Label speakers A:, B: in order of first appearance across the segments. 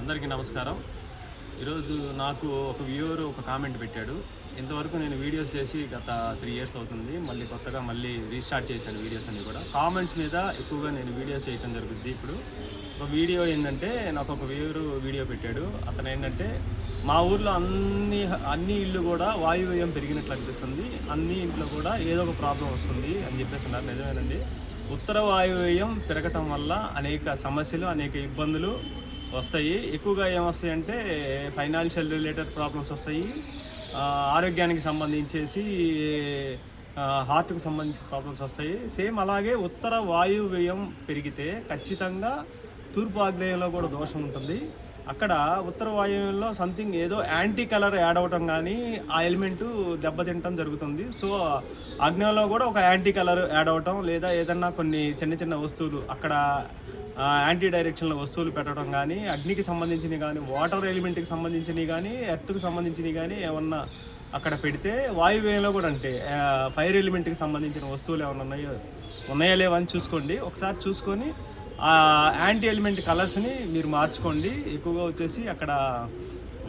A: అందరికీ నమస్కారం. ఈరోజు నాకు ఒక వ్యూవర్ ఒక కామెంట్ పెట్టాడు. ఇంతవరకు నేను వీడియోస్ చేసి గత 3 ఇయర్స్ అవుతుంది. కొత్తగా రీస్టార్ట్ చేశాను వీడియోస్ అన్నీ కూడా. కామెంట్స్ మీద ఎక్కువగా నేను వీడియోస్ చేయడం జరుగుద్ది. ఇప్పుడు ఒక వీడియో ఏంటంటే, నాకు ఒక వ్యూవర్ వీడియో పెట్టాడు. అతను ఏంటంటే, మా ఊర్లో అన్ని ఇళ్ళు కూడా వాయువ్యం పెరిగినట్లు అనిపిస్తుంది, అన్ని ఇంట్లో కూడా ఏదో ఒక ప్రాబ్లం వస్తుంది అని చెప్పేసి అన్నారు. నిజమేనండి. ఉత్తర వాయువ్యం పెరగటం వల్ల అనేక సమస్యలు, అనేక ఇబ్బందులు వస్తాయి. ఎక్కువగా ఏమొస్తాయంటే ఫైనాన్షియల్ రిలేటెడ్ ప్రాబ్లమ్స్ వస్తాయి, ఆరోగ్యానికి సంబంధించేసి హార్ట్కి సంబంధించిన ప్రాబ్లమ్స్ వస్తాయి. సేమ్ అలాగే ఉత్తర వాయువ్యం పెరిగితే ఖచ్చితంగా తూర్పు ఆగ్నేయంలో కూడా దోషం ఉంటుంది. అక్కడ ఉత్తర వాయువ్యంలో సంథింగ్ ఏదో యాంటీ కలర్ యాడ్ అవ్వటం కానీ ఆ ఎలిమెంటు దెబ్బతింటం జరుగుతుంది. సో ఆగ్నేయంలో కూడా ఒక యాంటీ కలర్ యాడ్ అవ్వటం, లేదా ఏదన్నా కొన్ని చిన్న చిన్న వస్తువులు అక్కడ యాంటీ డైరెక్షన్లో వస్తువులు పెట్టడం కానీ, అగ్నికి సంబంధించినవి కానీ, వాటర్ ఎలిమెంట్కి సంబంధించినవి కానీ, ఎర్త్కి సంబంధించినవి కానీ ఏమన్నా అక్కడ పెడితే, వాయువ్యంలో కూడా అంటే ఫైర్ ఎలిమెంట్కి సంబంధించిన వస్తువులు ఏమన్నా ఉన్నాయా లేవా అని చూసుకోండి. ఒకసారి చూసుకొని ఆ యాంటీ ఎలిమెంట్ కలర్స్ని మీరు మార్చుకోండి. ఎక్కువగా వచ్చేసి అక్కడ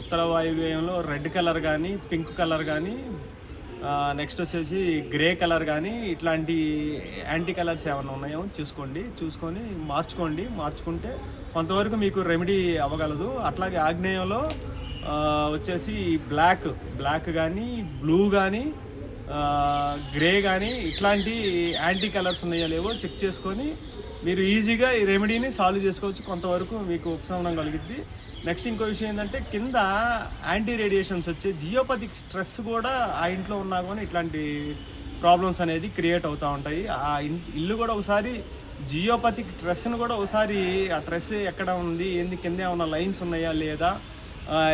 A: ఉత్తర వాయువ్యంలో రెడ్ కలర్ కానీ, పింక్ కలర్ కానీ, నెక్స్ట్ వచ్చేసి గ్రే కలర్ కానీ, ఇట్లాంటి యాంటీ కలర్స్ ఏమైనా ఉన్నాయో చూసుకొని మార్చుకుంటే కొంతవరకు మీకు రెమెడీ అవ్వగలదు. అట్లాగే ఆగ్నేయంలో వచ్చేసి బ్లాక్ కానీ, బ్లూ కానీ, గ్రే కానీ ఇట్లాంటి యాంటీ కలర్స్ ఉన్నాయో లేవో చెక్ చేసుకొని మీరు ఈజీగా ఈ రెమెడీని సాల్వ్ చేసుకోవచ్చు. కొంతవరకు మీకు ఉపశమనం కలిగిద్ది. నెక్స్ట్ ఇంకో విషయం ఏంటంటే, కింద యాంటీ రేడియేషన్స్ వచ్చే జియోపతిక్ స్ట్రెస్ కూడా ఆ ఇంట్లో ఉన్నా కానీ ఇట్లాంటి ప్రాబ్లమ్స్ అనేది క్రియేట్ అవుతూ ఉంటాయి. ఆ ఇల్లు కూడా ఒకసారి జియోపతిక్ స్ట్రెస్ని కూడా ఒకసారి ఆ స్ట్రెస్ ఎక్కడ ఉంది, కింద ఏమన్నా లైన్స్ ఉన్నాయా లేదా,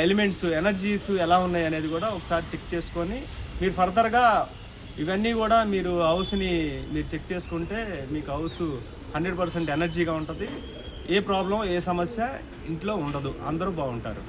A: ఎలిమెంట్స్ ఎనర్జీస్ ఎలా ఉన్నాయి అనేది కూడా ఒకసారి చెక్ చేసుకొని మీరు ఫర్దర్గా ఇవన్నీ కూడా మీరు హౌస్ని చెక్ చేసుకుంటే మీకు హౌస్ 100% ఎనర్జీగా ఉంటుంది. ఏ ప్రాబ్లం, ఏ సమస్య ఇంట్లో ఉండదు. అందరూ బాగుంటారు.